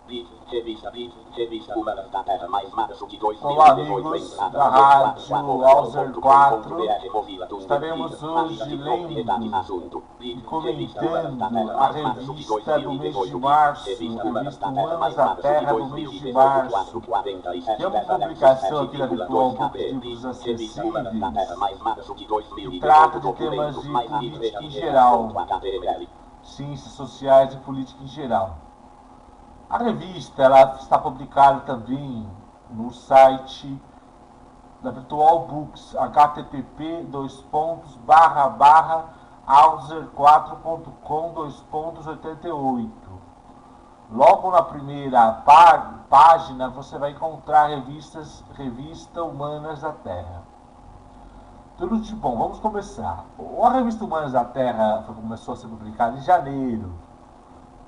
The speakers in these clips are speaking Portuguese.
Revista Humanas da Terra, mais Março de Olá 2018, amigos entrada da rádio Alzer 4, estaremos estaremos hoje lendo e comentando a revista do mês de março, revista Humanas da Terra do mês de março, que é uma publicação aqui da Virtual Book de Livros Acessíveis e trata de temas de política em geral, ciências sociais e política em geral. A revista ela está publicada também no site da Virtual Books, http://alzer4.com/88. Logo na primeira página você vai encontrar Revista Humanas da Terra. Tudo de bom, vamos começar. A Revista Humanas da Terra começou a ser publicada em janeiro,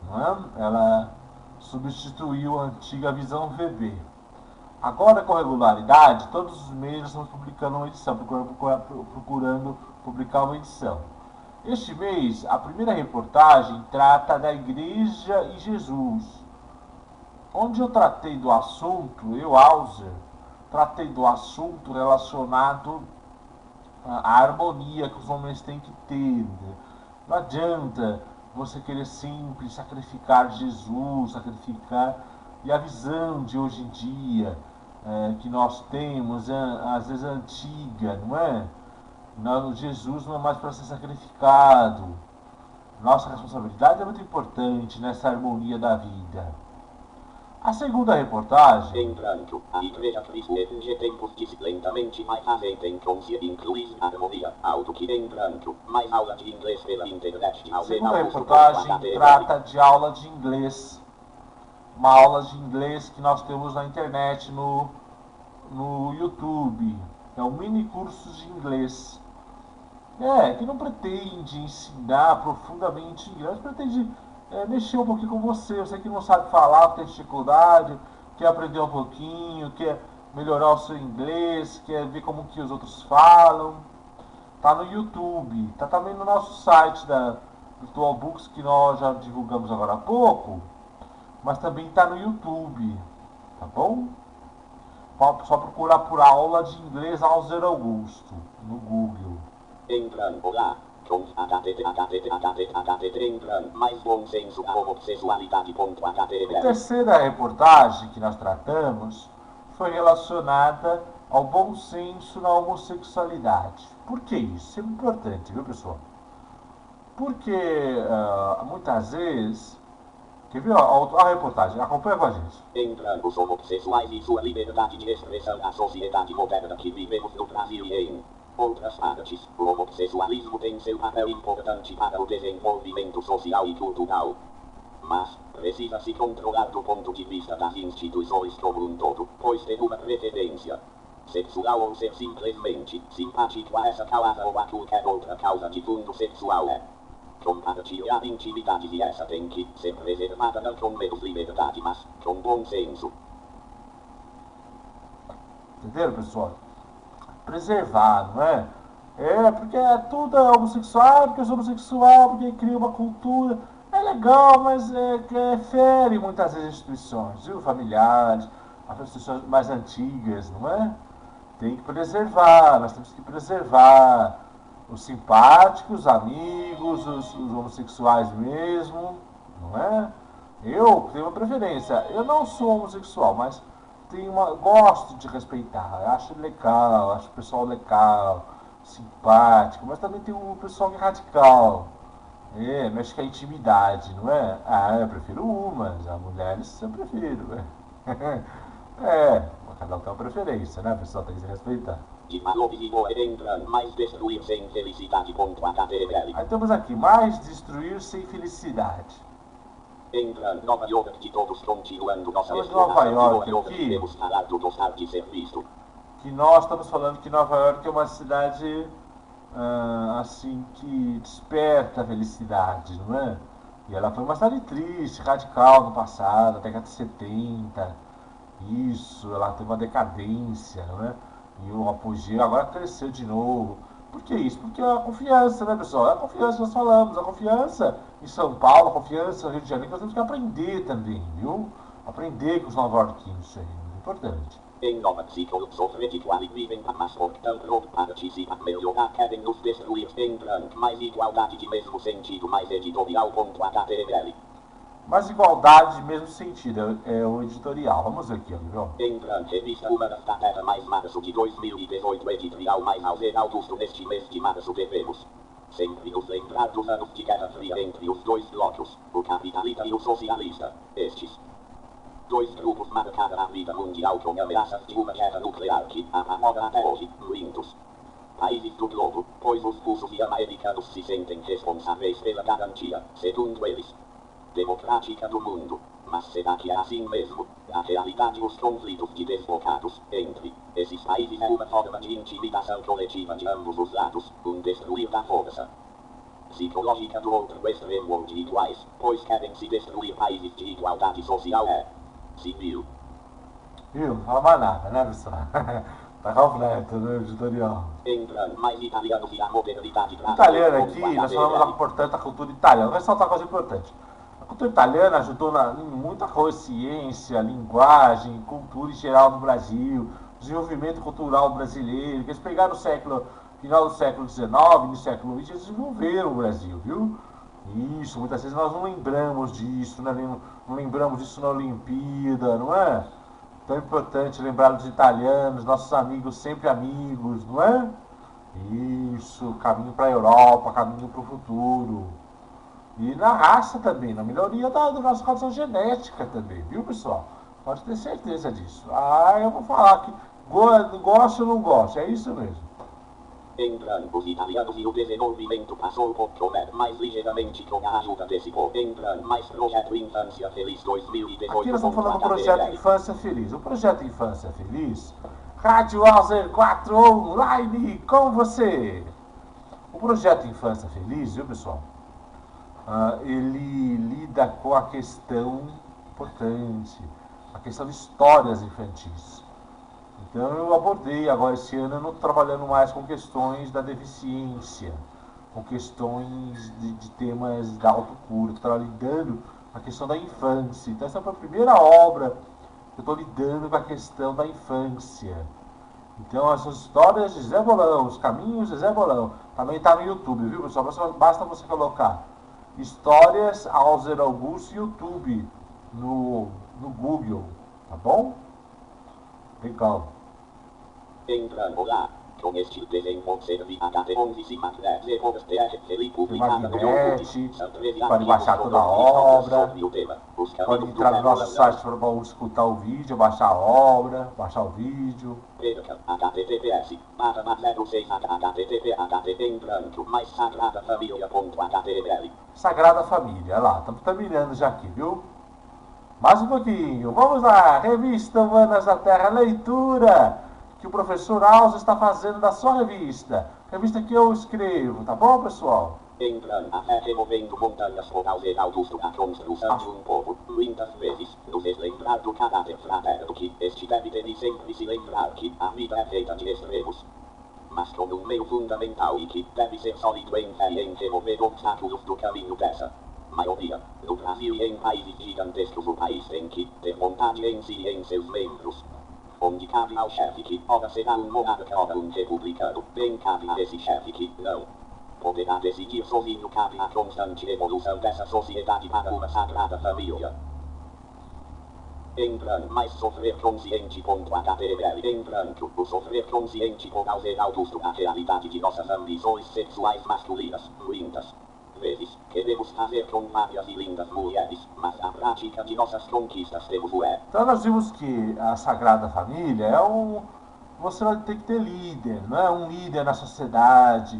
não é? Ela substituiu a antiga visão VB. Agora, com regularidade, todos os meses estamos publicando uma edição, procurando publicar uma edição. Este mês, a primeira reportagem trata da Igreja e Jesus, onde eu tratei do assunto, Alzer, tratei do assunto relacionado à harmonia que os homens têm que ter. Não adianta você querer sempre sacrificar Jesus, e a visão de hoje em dia que nós temos, às vezes antiga, não é? Jesus não é mais para ser sacrificado. Nossa responsabilidade é muito importante nessa harmonia da vida. A segunda reportagem. Em branco, a igreja presente tempos que lentamente mais fazem consciência incluir harmonia, algo que em branco, mais aula de inglês pela internet. A segunda reportagem trata de aula de inglês. Uma aula de inglês que nós temos na internet, no YouTube. É um mini curso de inglês. Que não pretende ensinar profundamente inglês, pretende mexer um pouquinho com você. Você que não sabe falar, tem dificuldade, quer aprender um pouquinho, quer melhorar o seu inglês, quer ver como que os outros falam. Tá no YouTube, tá também no nosso site da Virtual Books, que nós já divulgamos agora há pouco, mas também tá no YouTube, tá bom? Só procurar por aula de inglês Alzer Augusto no Google. Entrando lá, com mais bom senso a homossexualidade.html. A terceira reportagem que nós tratamos foi relacionada ao bom senso na homossexualidade. Por que isso? Isso é importante, viu, pessoal? Porque muitas vezes... Quer ver a reportagem? Acompanha com a gente. Entrando os homossexuais e sua liberdade de expressão na sociedade moderna que vivemos no Brasil e em outras partes, o homossexualismo tem seu papel importante para o desenvolvimento social e cultural. Mas precisa se controlar do ponto de vista das instituições como um todo, pois tem uma preferência sexual ou ser simplesmente simpático a essa causa ou a qualquer outra causa de fundo sexual compartilhar intimidade e essa tem que ser preservada não com menos liberdade, mas com bom senso. Entenderam, pessoal? Preservar, não é? Porque tudo é homossexual, porque eu sou homossexual, porque cria uma cultura. É legal, mas fere muitas vezes instituições, viu? Familiares, as instituições mais antigas, não é? Tem que preservar, nós temos que preservar os simpáticos, os amigos, os homossexuais mesmo, não é? Eu tenho uma preferência. Eu não sou homossexual, mas gosto de respeitar. Acho legal, acho o pessoal legal, simpático, mas também tem um pessoal que é radical. Mexe com a intimidade, não é? Eu prefiro umas, as mulheres eu prefiro. Cada um tem uma preferência, né? O pessoal tem que se respeitar. Mais destruir sem felicidade.html. Aí temos aqui, mais destruir sem felicidade. Entrando Nova York, de todos continuando nossa Nova York aqui, devemos falar do gostar de ser visto. Que nós estamos falando que Nova York é uma cidade assim que desperta a felicidade, não é? E ela foi uma cidade triste, radical no passado, na década de 70. Isso, ela teve uma decadência, não é? E o apogeu agora cresceu de novo. Por que isso? Porque a confiança, né, pessoal? É a confiança que nós falamos, a confiança em São Paulo, a confiança no Rio de Janeiro, que nós temos que aprender também, viu? aprender com os novorquinos, isso aí, muito importante. Em nova ciclo soviético vivem a mais portão para participar melhorar, querem nos destruir, entrando mais igualdade de mesmo sentido, mais editorial.html. Mais igualdade de mesmo sentido, é o editorial. Vamos ver aqui, ó. Entrando, revista Humanas da Terra, mais março de 2018, editorial mais Alzer, Augusto. Neste mês de março devemos sempre nos lembrar dos anos de Guerra Fria entre os dois blocos, o capitalista e o socialista. Estes dois grupos marcaram a vida mundial com ameaças de uma guerra nuclear que apavora até hoje muitos países do globo, pois os russos e americanos se sentem responsáveis pela garantia, segundo eles, democrática do mundo. Mas será que é assim mesmo? Na realidade, os conflitos de deslocados entre esses países é uma forma de intimidação coletiva de ambos os lados, destruir da força psicológica do outro extremo ou de iguais, pois querem se destruir países de igualdade social civil. Viu? Não fala mais nada, né, pessoal? Tá completo, né, editorial. Entrando mais italianos e a modernidade. Italiano aqui, nós falamos da importante da cultura italiana. Vou ressaltar uma coisa importante. A cultura italiana ajudou em muita coisa, ciência, linguagem, cultura em geral no Brasil, desenvolvimento cultural brasileiro, que eles pegaram o final do século XIX, no século XX, eles desenvolveram o Brasil, viu? Isso, muitas vezes nós não lembramos disso, né? Não lembramos disso na Olimpíada, não é? Tão importante lembrar dos italianos, nossos amigos, sempre amigos, não é? Isso, caminho para a Europa, caminho para o futuro. E na raça também, na melhoria da nossa condição genética também, viu, pessoal? Pode ter certeza disso. Eu vou falar que gosto ou não gosto, é isso mesmo. Entrando os italianos e o desenvolvimento passou por comer mais ligeiramente com a ajuda desse povo. Entrando mais projeto Infância Feliz 2018. Aqui nós estamos falando do projeto Infância Feliz. O projeto Infância Feliz, Rádio Alzer 4 online com você. O projeto Infância Feliz, viu, pessoal? Ele lida com a questão importante, a questão de histórias infantis. Então eu abordei agora esse ano trabalhando mais com questões da deficiência, com questões de temas da autocura, que estava lidando com a questão da infância. Então essa foi a primeira obra que eu estou lidando com a questão da infância. Então essas histórias de Zé Bolão, os caminhos de Zé Bolão, também está no YouTube, viu, pessoal? Basta você colocar Histórias Alzer Augusto YouTube no Google, tá bom? Legal. Entrando lá, com este desenho observe HT11 Simagrete, pode baixar toda a obra, pode entrar no nosso site para escutar o vídeo, baixar a obra, baixar o vídeo. HTTPS, entrando, mais Sagrada Família.html. Sagrada Família, lá, estamos terminando já aqui, viu? Mais um pouquinho, vamos lá, Revista Humanas da Terra, leitura que o professor Alzer está fazendo da sua revista, revista que eu escrevo, tá bom, pessoal? Entrando a fé removendo montanhas por Alzer Augusto, a construção de um povo, muitas vezes, nos lembrar do caráter fraterno que este deve ter e sempre se lembrar que a vida é feita de extremos, mas como um meio fundamental e que deve ser sólido em fé e em remover obstáculos do caminho dessa maioria. No Brasil e em países gigantescos, o país tem que ter vontade em si e em seus membros. Onde cabe ao chefe que ora será um monarca, ora um republicano, bem cabe a esse chefe que não poderá decidir sozinho, cabe a constante evolução dessa sociedade para uma sagrada família. Entrando mais sofrer consciente.html. Entrando o sofrer consciente por Alzer Augusto, a realidade de nossas ambições sexuais masculinas, muitas vezes queremos fazer com várias e lindas mulheres, mas a prática de nossas conquistas temos o Então nós vimos que a Sagrada Família você vai ter que ter líder, não é? Um líder na sociedade,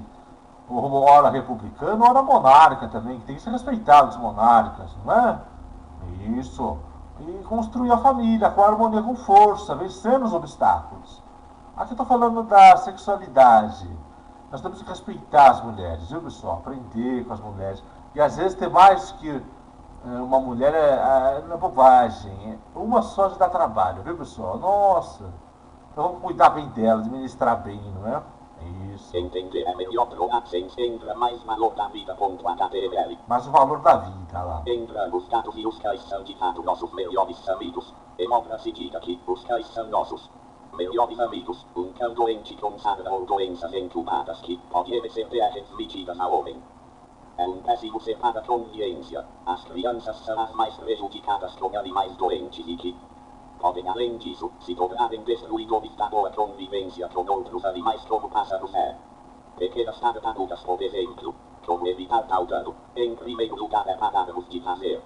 ora republicano, ora monarca também, que tem que ser respeitado os monarcas, não é? Isso. E construir a família com harmonia, com força, vencendo os obstáculos. Aqui eu estou falando da sexualidade. Nós temos que respeitar as mulheres, viu, pessoal? Aprender com as mulheres. E às vezes ter mais que uma mulher não é bobagem. Uma só já dá trabalho, viu, pessoal? Nossa! Então vamos cuidar bem dela, administrar bem, não é? Isso. Entender é melhor pronaxens, entra mais valor da vida.html. Mas o valor da vida lá. Entra os dados e os cães são de fato nossos melhores amigos. Demora-se diga que os cães são nossos melhores amigos. Um cão doente consagra ou doenças entubadas que podem ser transmitidas ao homem. É um péssimo ser para a consciência. As crianças são as mais prejudicadas com animais doentes e que podem, além disso, se tornarem destruidores da boa convivência com outros animais como pássaros. Pequenas tartarugas, por exemplo. Como evitar tal dano? Em primeiro lugar é pararmos de fazer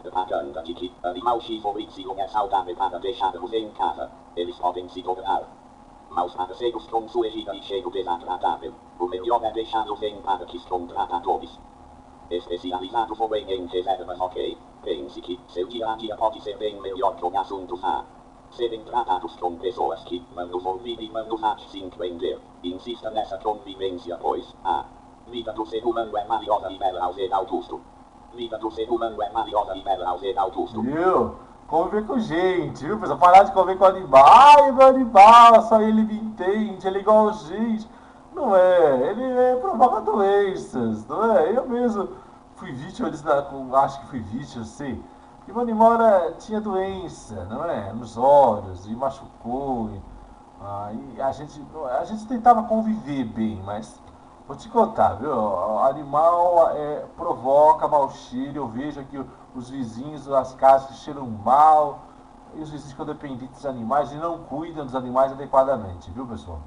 propaganda de que animal X ou Y é saudável para deixarmos em casa. Eles podem se tornar maus parceiros com sua gira e cheiro desagradável. O melhor é deixá-los em parques com tratadores especializados ou em reservas. Ok, pense que seu dia a dia pode ser bem melhor com assuntos a serem tratados com pessoas que vão nos ouvir e vão nos entender. Insista nessa convivência, pois a vida do ser humano é valiosa e bela. Alzer, Augusto. Vida do ser humano é valiosa e bela. Alzer, Augusto. Viu? Conviver com gente, viu? Precisa parar de conviver com animal. Ai, meu animal, só ele me entende, ele é igual a gente. Não é, ele provoca doenças, não é? Eu mesmo fui vítima disso, acho que fui vítima, sei. Porque meu animal tinha doença, não é? Nos olhos, e machucou. E a gente tentava conviver bem, mas vou te contar, viu? O animal provoca mau cheiro. Eu vejo aqui os vizinhos das casas que cheiram mal, e os vizinhos ficam dependentes dos animais e não cuidam dos animais adequadamente, viu, pessoal?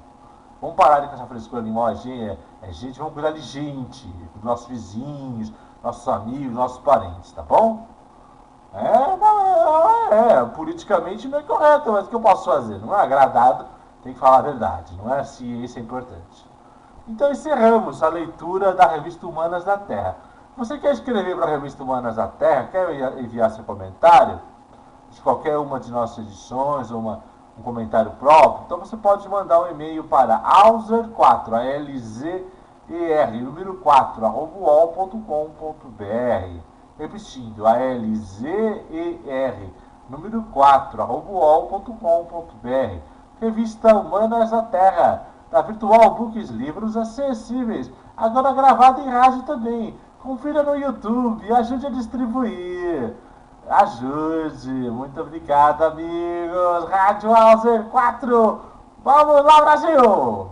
Vamos parar com essa frescura animal, gente, vamos cuidar de gente, dos nossos vizinhos, nossos amigos, nossos parentes, tá bom? Politicamente não é correto, mas o que eu posso fazer? Não é agradado, tem que falar a verdade, não é? Ciência é importante. Então encerramos a leitura da revista Humanas da Terra. Você quer escrever para a revista Humanas da Terra? Quer enviar seu comentário de qualquer uma de nossas edições ou um comentário próprio? Então você pode mandar um e-mail para Alzer4, ALZER, número 4, @uol.com.br. Repetindo, ALZER, número 4, @uol.com.br. Revista Humanas da Terra, da Virtual Books, livros acessíveis, agora gravado em rádio também. Confira no YouTube, ajude a distribuir. Ajude. Muito obrigado, amigos. Rádio Alzer 4. Vamos lá, Brasil!